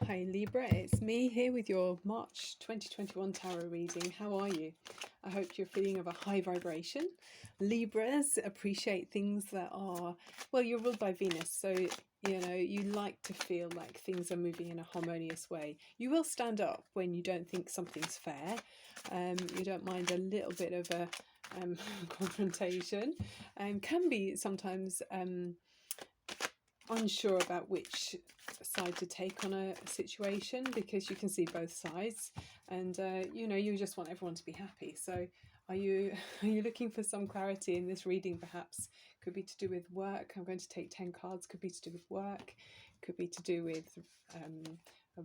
Hi Libra, it's me here with your March 2021 tarot reading. How are you? I hope you're feeling of a high vibration. Libras appreciate things that are, well, you're ruled by Venus, so you like to feel like things are moving in a harmonious way. You will stand up when you don't think something's fair. You don't mind a little bit of a confrontation. Can be sometimes unsure about which side to take on a situation, because you can see both sides, and you just want everyone to be happy. So are you are you looking for some clarity in this reading? Perhaps could be to do with work. I'm going to take 10 cards. Could be to do with work, could be to do with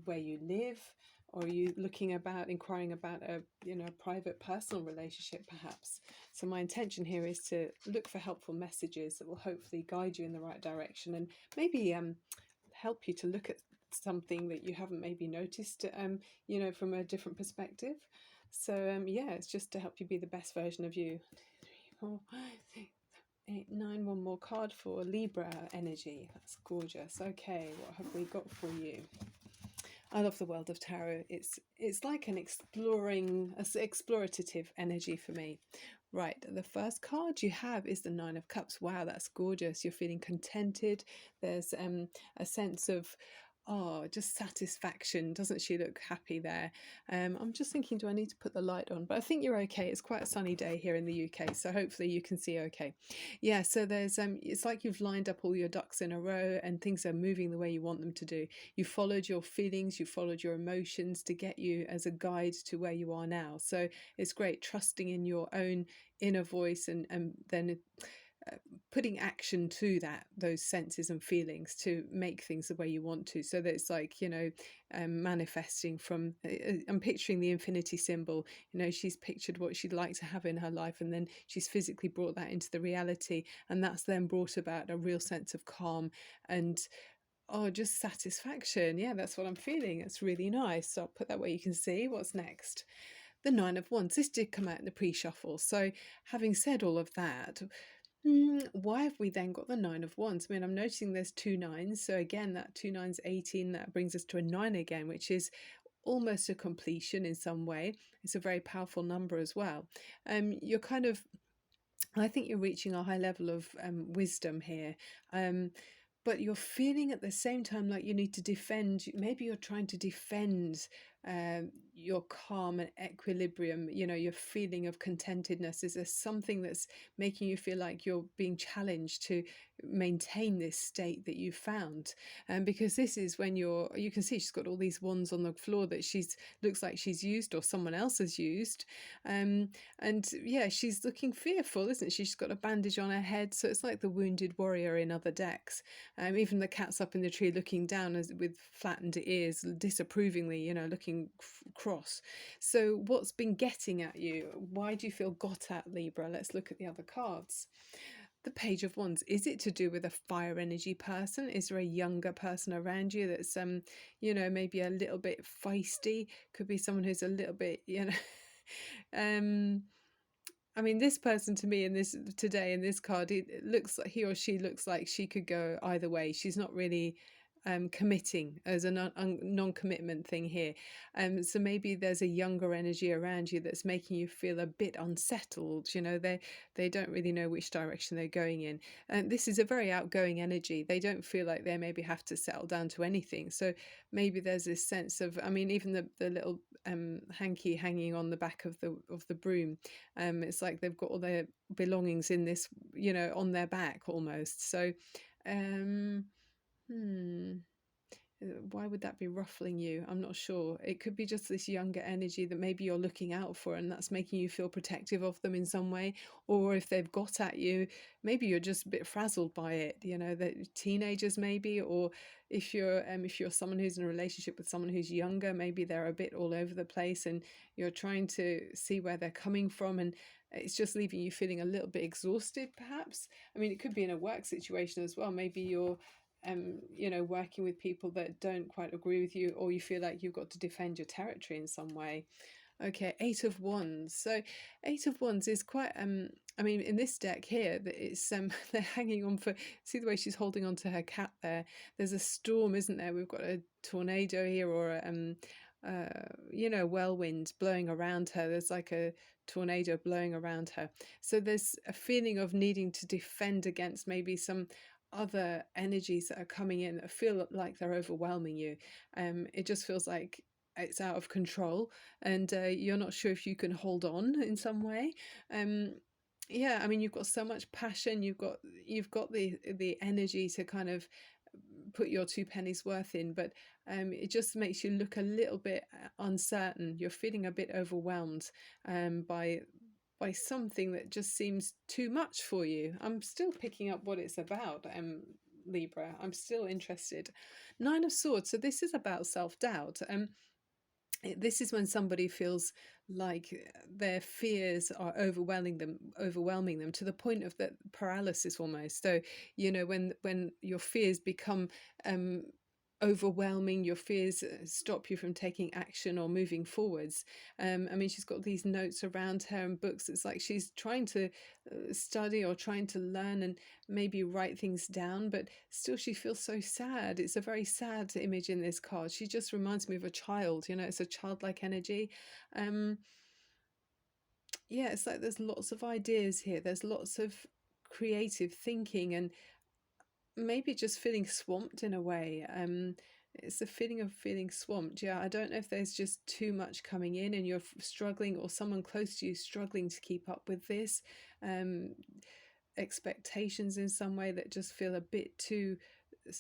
where you live, or are you inquiring about a private personal relationship perhaps? So my intention here is to look for helpful messages that will hopefully guide you in the right direction, and maybe help you to look at something that you haven't maybe noticed from a different perspective. So yeah, it's just to help you be the best version of you. 4, 8, 9, one more card for Libra energy. That's gorgeous. Okay, what have we got for you? I love the world of tarot. It's like an explorative energy for me. Right, the first card you have is the Nine of Cups. Wow, that's gorgeous. You're feeling contented. There's a sense of, oh, just satisfaction. Doesn't she look happy there? I'm just thinking, do I need to put the light on? But I think you're okay. It's quite a sunny day here in the UK, so hopefully you can see okay. Yeah, so there's it's like you've lined up all your ducks in a row and things are moving the way you want them to do. You followed your feelings, you followed your emotions to get you as a guide to where you are now. So it's great trusting in your own inner voice, and then putting action to those senses and feelings to make things the way you want to. So that it's like manifesting from I'm picturing the infinity symbol. She's pictured what she'd like to have in her life, and then she's physically brought that into the reality, and that's then brought about a real sense of calm and just satisfaction. Yeah, that's what I'm feeling. It's really nice. So I'll put that where you can see. What's next? The Nine of Wands. This did come out in the pre-shuffle. So having said all of that, why have we then got the Nine of Wands? I mean, I'm noticing there's 2 nines. So again, that 2 nines, 18, that brings us to a 9 again, which is almost a completion in some way. It's a very powerful number as well. You're kind of, I think you're reaching a high level of wisdom here. But you're feeling at the same time like you need to defend. Maybe you're trying to defend your calm and equilibrium, your feeling of contentedness. Is there something that's making you feel like you're being challenged to maintain this state that you found? Because this is when you can see she's got all these wands on the floor that looks like she's used or someone else has used. And yeah, she's looking fearful, isn't she? She's got a bandage on her head. So it's like the wounded warrior in other decks. Even the cat's up in the tree looking down with flattened ears, disapprovingly, looking cross. So what's been getting at you? Why do you feel got at, Libra? Let's look at the other cards. The Page of Wands. Is it to do with a fire energy person? Is there a younger person around you that's maybe a little bit feisty? Could be someone who's a little bit I mean, this person to me in this card, it looks like he or she looks like she could go either way. She's not really committing as a non-commitment thing here. So maybe there's a younger energy around you that's making you feel a bit unsettled. They don't really know which direction they're going in. And this is a very outgoing energy. They don't feel like they maybe have to settle down to anything. So maybe there's this sense of, I mean, even the little hanky hanging on the back of the broom. It's like they've got all their belongings in this, on their back almost. So why would that be ruffling you? I'm not sure. It could be just this younger energy that maybe you're looking out for, and that's making you feel protective of them in some way. Or if they've got at you, maybe you're just a bit frazzled by it. The teenagers maybe, or if you're someone who's in a relationship with someone who's younger, maybe they're a bit all over the place, and you're trying to see where they're coming from, and it's just leaving you feeling a little bit exhausted, perhaps. I mean, it could be in a work situation as well. Maybe you're working with people that don't quite agree with you, or you feel like you've got to defend your territory in some way. Okay, Eight of Wands. So Eight of Wands is quite I mean, in this deck here, it's they're hanging on for, see the way she's holding on to her cat there. There's a storm, isn't there? We've got a tornado here, or a you know, whirlwind blowing around her. There's like a tornado blowing around her. So there's a feeling of needing to defend against maybe some other energies that are coming in that feel like they're overwhelming you. It just feels like it's out of control, and you're not sure if you can hold on in some way. um yeah, I mean, you've got so much passion, you've got the energy to kind of put your two pennies worth in, but it just makes you look a little bit uncertain. You're feeling a bit overwhelmed by something that just seems too much for you. I'm still picking up what it's about, Libra. I'm still interested. Nine of Swords. So this is about self-doubt. This is when somebody feels like their fears are overwhelming them to the point of the paralysis almost. So, you know, when your fears become um overwhelming, your fears stop you from taking action or moving forwards. I mean, she's got these notes around her and books. It's like she's trying to study or trying to learn and maybe write things down, but still she feels so sad. It's a very sad image in this card. She just reminds me of a child, you know. It's a childlike energy. um yeah, it's like there's lots of ideas here, there's lots of creative thinking, and maybe just feeling swamped in a way. It's a feeling of feeling swamped. Yeah, I don't know if there's just too much coming in and you're struggling, or someone close to you struggling to keep up with this. um Expectations in some way that just feel a bit too,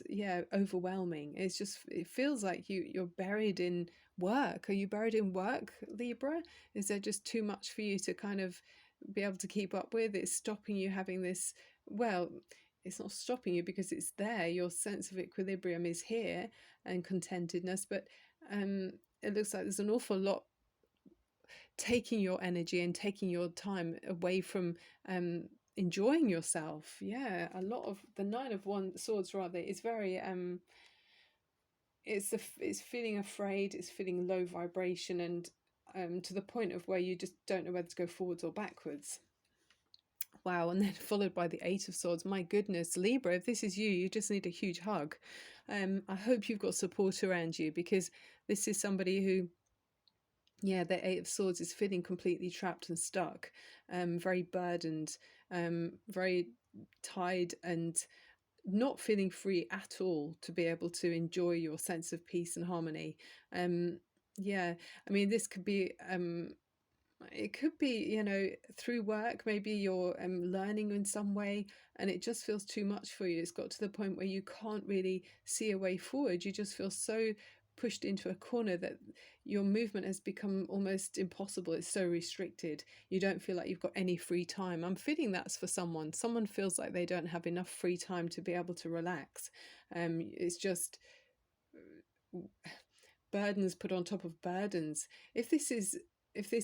yeah, overwhelming. It's just, it feels like you're buried in work. Are you buried in work, Libra? Is there just too much for you to kind of be able to keep up with? It's stopping you having this, well, it's not stopping you because it's there. Your sense of equilibrium is here and contentedness, but it looks like there's an awful lot taking your energy and taking your time away from enjoying yourself. Yeah, a lot of the Nine of Swords rather is very it's feeling afraid, it's feeling low vibration, and to the point of where you just don't know whether to go forwards or backwards. Wow. And then followed by the Eight of Swords. My goodness, Libra, if this is you, you just need a huge hug. I hope you've got support around you, because this is somebody who, yeah, the Eight of Swords is feeling completely trapped and stuck, very burdened, very tied, and not feeling free at all to be able to enjoy your sense of peace and harmony. Yeah, I mean, this could be it could be, you know, through work. Maybe you're learning in some way and it just feels too much for you. It's got to the point where you can't really see a way forward. You just feel so pushed into a corner that your movement has become almost impossible. It's so restricted. You don't feel like you've got any free time. I'm feeling that's for someone feels like they don't have enough free time to be able to relax. It's just burdens put on top of burdens. If this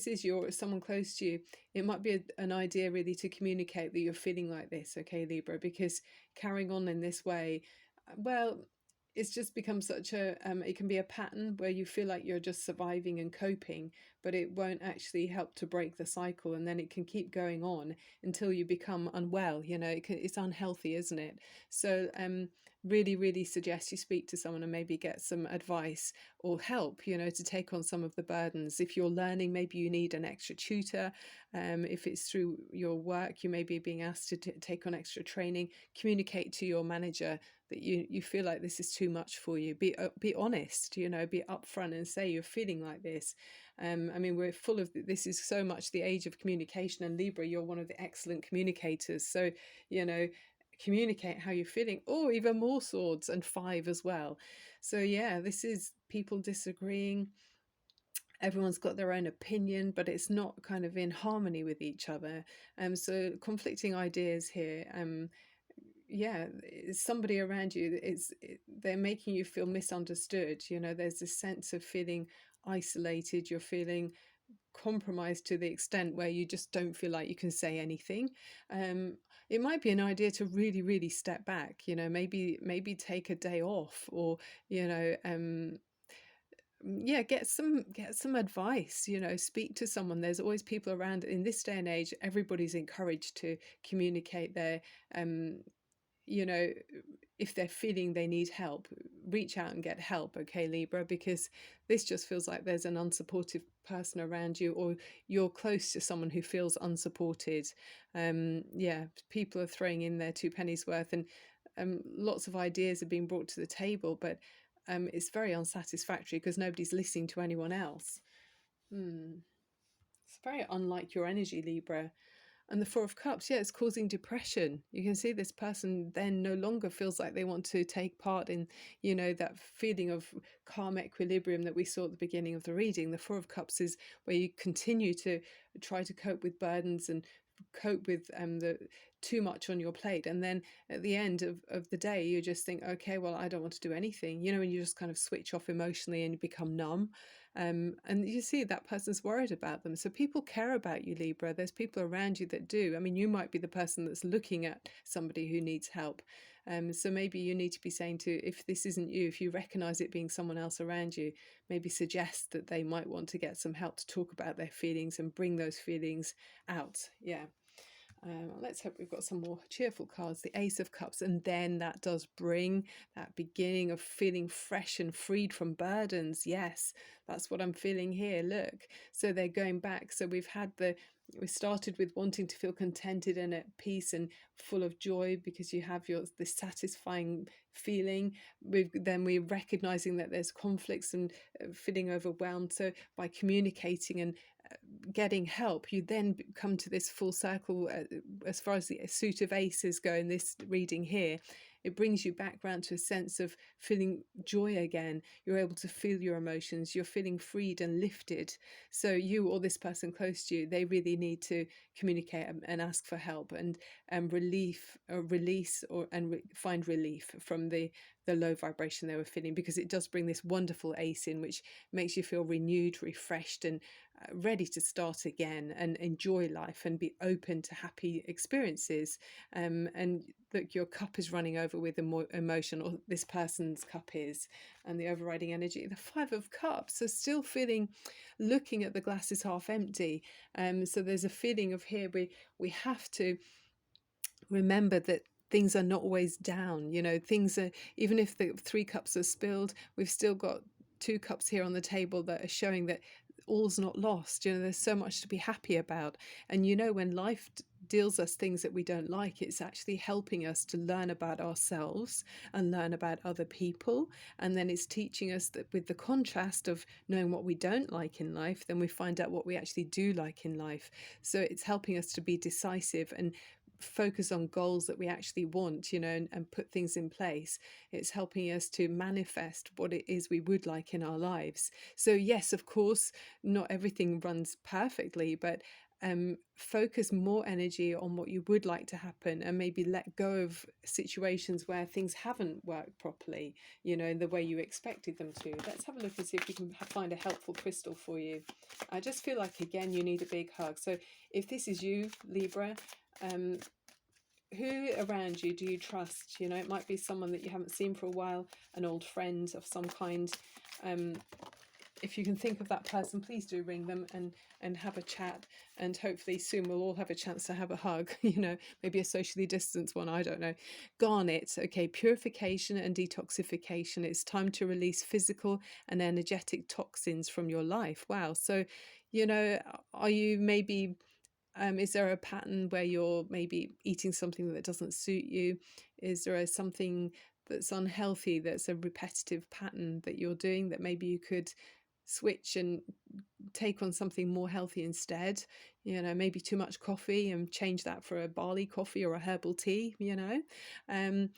is your someone close to you, it might be an idea really to communicate that you're feeling like this, okay, Libra, because carrying on in this way, well, it's just become such a it can be a pattern where you feel like you're just surviving and coping, but it won't actually help to break the cycle, and then it can keep going on until you become unwell. You know, it's unhealthy, isn't it? So really, really suggest you speak to someone and maybe get some advice or help, you know, to take on some of the burdens. If you're learning, maybe you need an extra tutor. If it's through your work, you may be being asked to take on extra training. Communicate to your manager that you feel like this is too much for you. Be honest, you know, be upfront and say you're feeling like this. I mean, we're full of this is so much the age of communication, and Libra, you're one of the excellent communicators. So, you know, communicate how you're feeling. Or even more swords, and five as well. So yeah, this is people disagreeing. Everyone's got their own opinion, but it's not kind of in harmony with each other. So conflicting ideas here. Yeah, it's somebody around you, they're making you feel misunderstood. You know, there's this sense of feeling isolated. You're feeling compromised to the extent where you just don't feel like you can say anything. It might be an idea to really, really step back, you know, maybe take a day off, or, you know, yeah, get some advice, you know, speak to someone. There's always people around. In this day and age, everybody's encouraged to communicate their you know, if they're feeling they need help, reach out and get help, okay, Libra, because this just feels like there's an unsupportive person around you, or you're close to someone who feels unsupported. Yeah, people are throwing in their two pennies worth, and lots of ideas are being brought to the table, but it's very unsatisfactory because nobody's listening to anyone else. It's very unlike your energy, Libra. And the Four of Cups, yeah, it's causing depression. You can see this person then no longer feels like they want to take part in, you know, that feeling of calm equilibrium that we saw at the beginning of the reading. The Four of Cups is where you continue to try to cope with burdens and cope with the too much on your plate, and then at the end of the day you just think, okay, well, I don't want to do anything, you know, and you just kind of switch off emotionally and you become numb. And you see that person's worried about them. So people care about you, Libra. There's people around you that do. I mean, you might be the person that's looking at somebody who needs help. So maybe you need to be saying to, if this isn't you, if you recognize it being someone else around you, maybe suggest that they might want to get some help to talk about their feelings and bring those feelings out. Yeah. Let's hope we've got some more cheerful cards. The Ace of Cups, and then that does bring that beginning of feeling fresh and freed from burdens. Yes, that's what I'm feeling here. Look, so they're going back. So we started with wanting to feel contented and at peace and full of joy because you have this satisfying feeling. We're recognizing that there's conflicts and feeling overwhelmed. So by communicating and getting help, you then come to this full circle. As far as the suit of aces go in this reading here, it brings you back round to a sense of feeling joy again. You're able to feel your emotions, you're feeling freed and lifted. So you or this person close to you, they really need to communicate and ask for help and relief or release find relief from the low vibration they were feeling, because it does bring this wonderful ace in, which makes you feel renewed, refreshed, and ready to start again and enjoy life and be open to happy experiences. And look, your cup is running over with emotion, or this person's cup is, and the overriding energy, the Five of Cups, are still feeling, looking at the glass is half empty. So there's a feeling of here we have to remember that things are not always down, you know, things are, even if the three cups are spilled, we've still got two cups here on the table that are showing that all's not lost. You know, there's so much to be happy about. And you know, when life deals us things that we don't like, it's actually helping us to learn about ourselves and learn about other people. And then it's teaching us that with the contrast of knowing what we don't like in life, then we find out what we actually do like in life. So it's helping us to be decisive and focus on goals that we actually want, you know, and put things in place. It's helping us to manifest what it is we would like in our lives. So yes, of course, not everything runs perfectly, but focus more energy on what you would like to happen, and maybe let go of situations where things haven't worked properly, you know, in the way you expected them to. Let's have a look and see if we can find a helpful crystal for you. I just feel like, again, you need a big hug. So if this is you, Libra, who around you do you trust? You know, it might be someone that you haven't seen for a while, an old friend of some kind. If you can think of that person, please do ring them and have a chat, and hopefully soon we'll all have a chance to have a hug, you know, maybe a socially distanced one, I don't know. Garnet, okay, purification and detoxification. It's time to release physical and energetic toxins from your life. Wow. So, you know, are you maybe is there a pattern where you're maybe eating something that doesn't suit you? Is there something that's unhealthy, that's a repetitive pattern that you're doing, that maybe you could switch and take on something more healthy instead? You know, maybe too much coffee and change that for a barley coffee or a herbal tea, you know.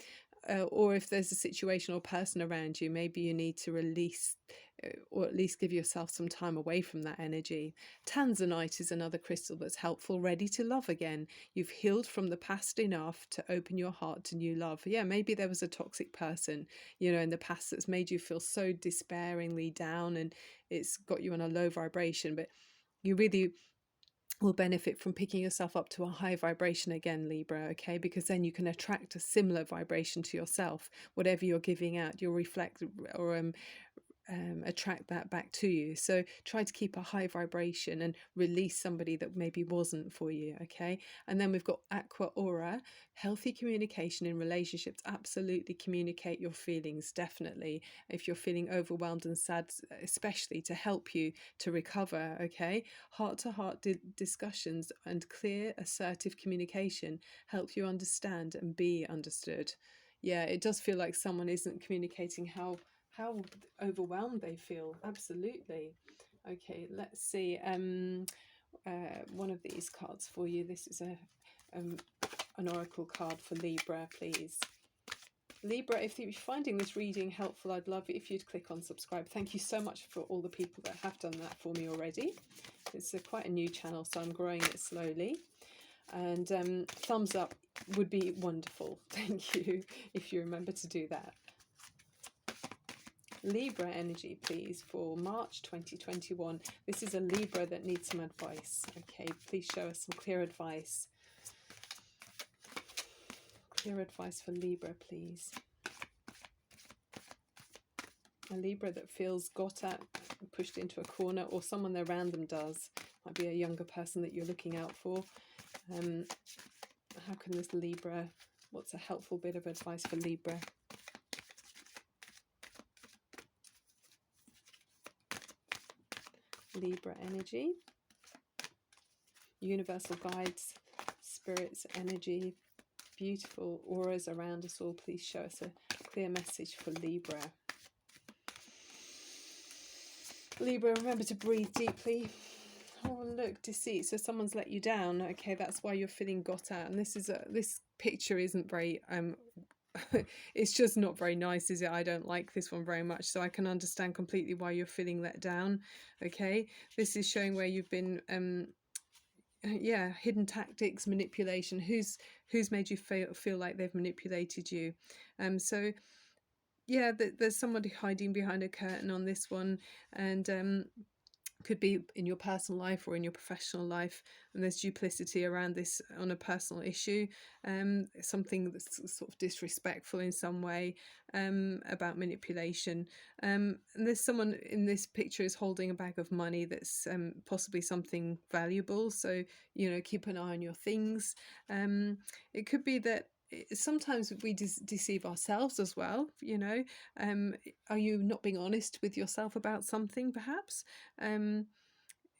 Or if there's a situation or person around you, maybe you need to release or at least give yourself some time away from that energy. Tanzanite is another crystal that's helpful, ready to love again. You've healed from the past enough to open your heart to new love. Yeah, maybe there was a toxic person, you know, in the past that's made you feel so despairingly down, and it's got you on a low vibration, but you really will benefit from picking yourself up to a high vibration again, Libra, okay? Because then you can attract a similar vibration to yourself. Whatever you're giving out, you'll reflect or attract that back to you. So try to keep a high vibration and release somebody that maybe wasn't for you. Okay. And then we've got aqua aura, healthy communication in relationships. Absolutely communicate your feelings. Definitely. If you're feeling overwhelmed and sad, especially, to help you to recover. Okay. Heart to heart discussions and clear, assertive communication help you understand and be understood. Yeah, it does feel like someone isn't communicating how overwhelmed they feel. Absolutely. Okay, let's see one of these cards for you. This is an oracle card for Libra, please. Libra, if you're finding this reading helpful, I'd love it if you'd click on subscribe. Thank you so much for all the people that have done that for me already. It's quite a new channel, so I'm growing it slowly. And thumbs up would be wonderful. Thank you if you remember to do that. Libra energy, please, for March 2021. This is a Libra that needs some advice. Okay, please show us some clear advice. Clear advice for Libra, please. A Libra that feels got at, pushed into a corner, or someone around them does. Might be a younger person that you're looking out for. How can this Libra, what's a helpful bit of advice for Libra? Libra energy, universal guides, spirits, energy, beautiful auras around us all. Please show us a clear message for Libra. Libra, remember to breathe deeply. Oh, look, deceit. So someone's let you down. Okay, that's why you're feeling got out. And this picture isn't very it's just not very nice, is it? I don't like this one very much, so I can understand completely why you're feeling let down. Okay, this is showing where you've been yeah, hidden tactics, manipulation. Who's made you feel like they've manipulated you? So yeah, there's somebody hiding behind a curtain on this one, and could be in your personal life or in your professional life, and there's duplicity around this on a personal issue, something that's sort of disrespectful in some way, about manipulation, and there's someone in this picture is holding a bag of money that's possibly something valuable, so keep an eye on your things. It could be that sometimes we deceive ourselves as well. Are you not being honest with yourself about something, perhaps?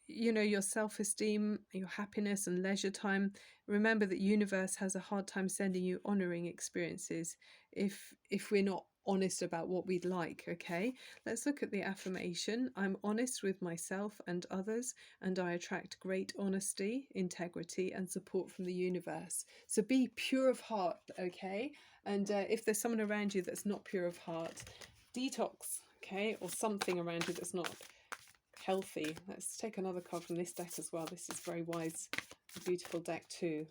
Your self-esteem, your happiness and leisure time. Remember that universe has a hard time sending you honoring experiences if we're not honest about what we'd like. Okay, let's look at the affirmation. I'm honest with myself and others, and I attract great honesty, integrity and support from the universe. So be pure of heart. Okay, and if there's someone around you that's not pure of heart, detox. Okay, or something around you that's not healthy. Let's take another card from this deck as well. This is very wise, a beautiful deck too.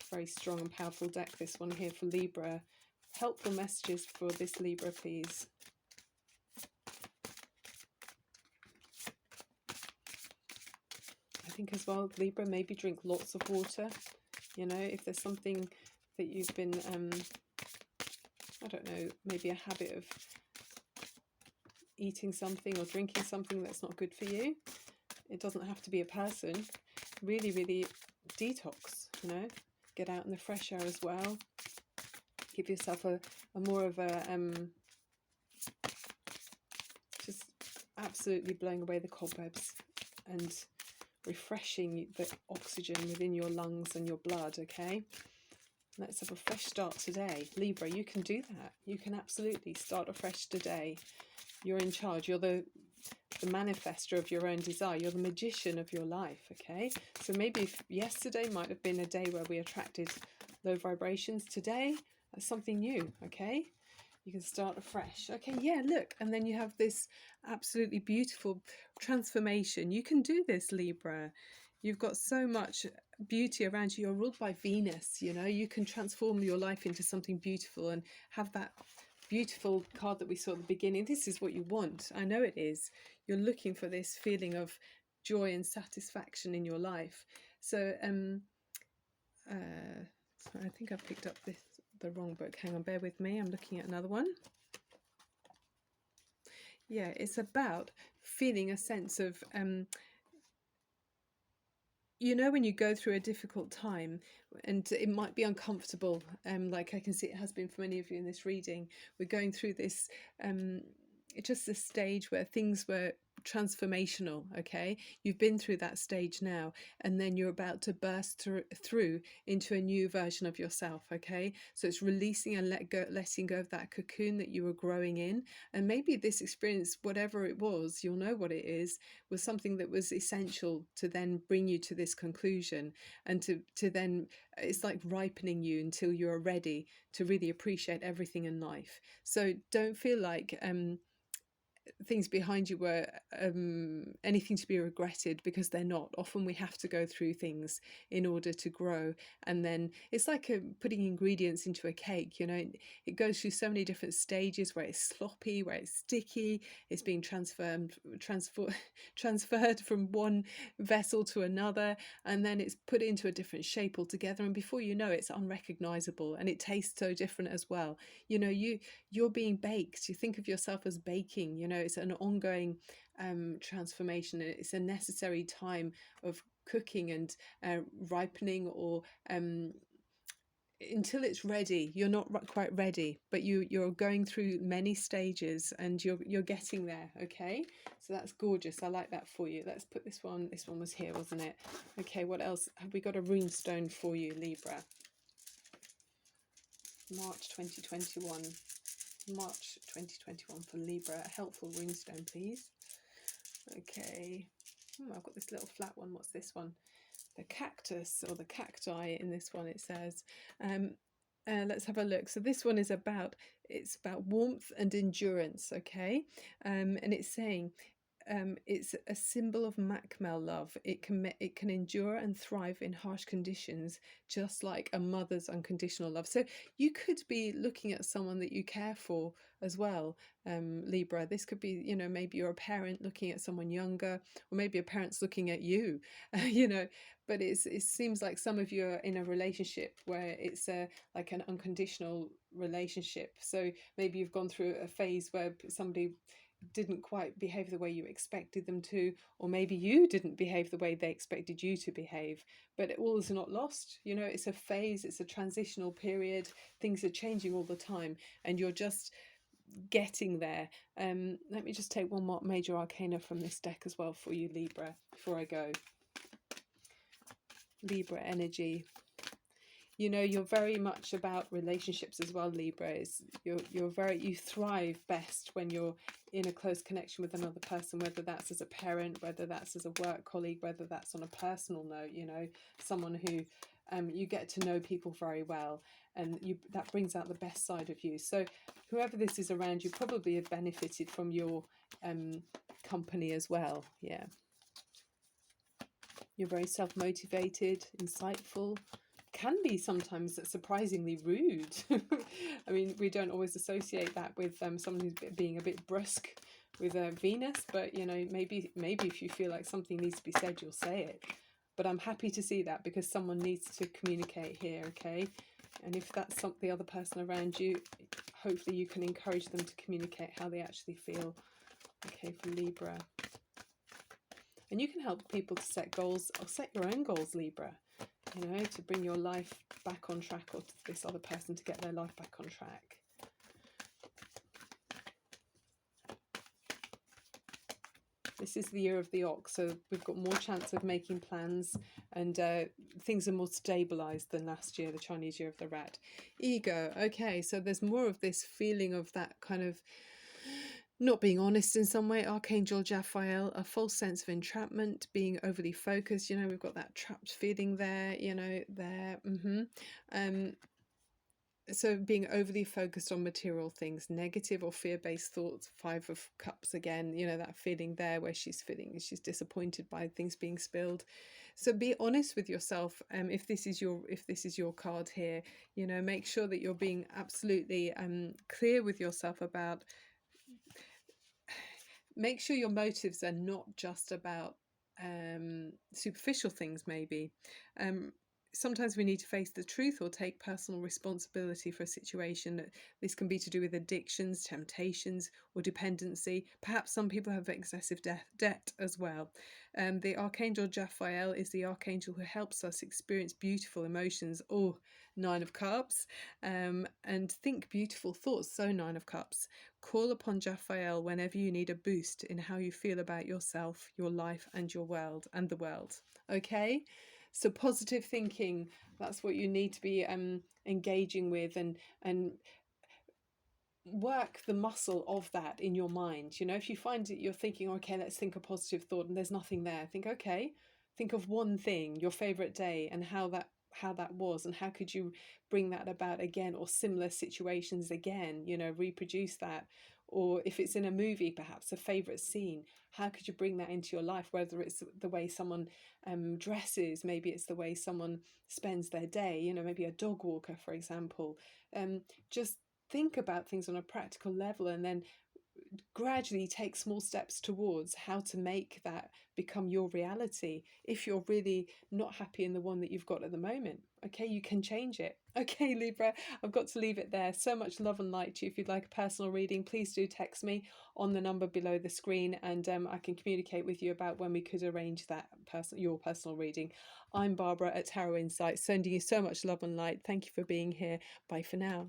Very strong and powerful deck, this one here for Libra. Helpful messages for this Libra, please. I think as well, Libra, maybe drink lots of water. If there's something that you've been I don't know, maybe a habit of eating something or drinking something that's not good for you. It doesn't have to be a person. Really, really detox, get out in the fresh air as well. Give yourself a more of a just absolutely blowing away the cobwebs and refreshing the oxygen within your lungs and your blood. Okay, let's have a fresh start today. Libra, you can do that. You can absolutely start afresh today. You're in charge. You're the manifester of your own desire. You're the magician of your life. Okay, so maybe if yesterday might have been a day where we attracted low vibrations, today that's something new. Okay, you can start afresh. Okay, yeah, look, and then you have this absolutely beautiful transformation. You can do this, Libra. You've got so much beauty around you. You're ruled by Venus. You can transform your life into something beautiful and have that beautiful card that we saw at the beginning. This is what you want. I know it is. You're looking for this feeling of joy and satisfaction in your life. So I think I've picked up the wrong book. Hang on, bear with me. I'm looking at another one. Yeah, it's about feeling a sense of you know, when you go through a difficult time and it might be uncomfortable, like I can see it has been for many of you in this reading, we're going through this um it's just a stage where things were transformational. Okay, you've been through that stage now, and then you're about to burst through into a new version of yourself. Okay, so it's releasing and letting go of that cocoon that you were growing in. And maybe this experience, whatever it was, you'll know what it is, was something that was essential to then bring you to this conclusion, and to then it's like ripening you until you're ready to really appreciate everything in life. So don't feel like things behind you were anything to be regretted, because they're not. Often we have to go through things in order to grow, and then it's like putting ingredients into a cake. You know, it goes through so many different stages where it's sloppy, where it's sticky, it's being transferred from one vessel to another, and then it's put into a different shape altogether, and before you know it, it's unrecognizable, and it tastes so different as well. You know, you're being baked. You think of yourself as baking. You know, it's an ongoing transformation. It's a necessary time of cooking and ripening, or until it's ready. You're not quite ready, but you're going through many stages, and you're getting there. Okay, so that's gorgeous. I like that for you. Let's put this one. This one was here, wasn't it? Okay, what else have we got? A rune stone for you, Libra. March 2021. March 2021 for Libra. A helpful runestone, please. Okay. I've got this little flat one. What's this one? The cactus, or the cacti in this one, it says. Let's have a look. So this one is about, it's about warmth and endurance. Okay. And it's saying it's a symbol of Macmel love. It can endure and thrive in harsh conditions, just like a mother's unconditional love. So you could be looking at someone that you care for as well, Libra. This could be, you know, maybe you're a parent looking at someone younger, or maybe a parent's looking at you, you know. But it seems like some of you are in a relationship where it's like an unconditional relationship. So maybe you've gone through a phase where somebody didn't quite behave the way you expected them to, or maybe you didn't behave the way they expected you to behave. But it all is not lost. You know, it's a phase, it's a transitional period. Things are changing all the time, and you're just getting there. Let me just take one more major arcana from this deck as well for you, Libra, before I go. Libra energy. You know, you're very much about relationships as well, Libra. You thrive best when you're in a close connection with another person, whether that's as a parent, whether that's as a work colleague, whether that's on a personal note. You know, someone who you get to know people very well, and that brings out the best side of you. So whoever this is around you probably have benefited from your company as well. Yeah, you're very self-motivated, insightful, can be sometimes surprisingly rude. I mean, we don't always associate that with someone who's being a bit brusque with Venus, but you know, maybe if you feel like something needs to be said, you'll say it. But I'm happy to see that, because someone needs to communicate here. Okay, and if that's the other person around you, hopefully you can encourage them to communicate how they actually feel. Okay, for Libra. And you can help people to set goals, or set your own goals, Libra, you know, to bring your life back on track, or to this other person to get their life back on track. This is the year of the ox, so we've got more chance of making plans, and things are more stabilized than last year, the Chinese year of the rat. Ego. Okay, so there's more of this feeling of that kind of not being honest in some way. Archangel Raphael, a false sense of entrapment, being overly focused. You know, we've got that trapped feeling there, you know, there. So being overly focused on material things, negative or fear-based thoughts. Five of Cups again, you know, that feeling there where she's disappointed by things being spilled. So be honest with yourself. If this is your card here, you know, make sure that you're being absolutely clear with yourself about. Make sure your motives are not just about superficial things. Maybe sometimes we need to face the truth or take personal responsibility for a situation. This can be to do with addictions, temptations, or dependency. Perhaps some people have excessive debt as well. The Archangel Jophiel is the archangel who helps us experience beautiful emotions, or Nine of Cups, and think beautiful thoughts. So Nine of Cups. Call upon Jophiel whenever you need a boost in how you feel about yourself, your life, and your world, and the world. Okay? So positive thinking, that's what you need to be engaging with, and work the muscle of that in your mind. You know, if you find that you're thinking, okay, let's think a positive thought, and there's nothing there, think, okay, think of one thing, your favorite day, and how that was, and how could you bring that about again, or similar situations again, you know, reproduce that. Or if it's in a movie, perhaps a favorite scene, how could you bring that into your life, whether it's the way someone dresses, maybe it's the way someone spends their day, you know, maybe a dog walker, for example. Just think about things on a practical level, and then gradually take small steps towards how to make that become your reality. If you're really not happy in the one that you've got at the moment, okay, you can change it. Okay, Libra, I've got to leave it there. So much love and light to you. If you'd like a personal reading, please do text me on the number below the screen, and I can communicate with you about when we could arrange that your personal reading. I'm Barbara at Tarot Insights, sending you so much love and light. Thank you for being here. Bye for now.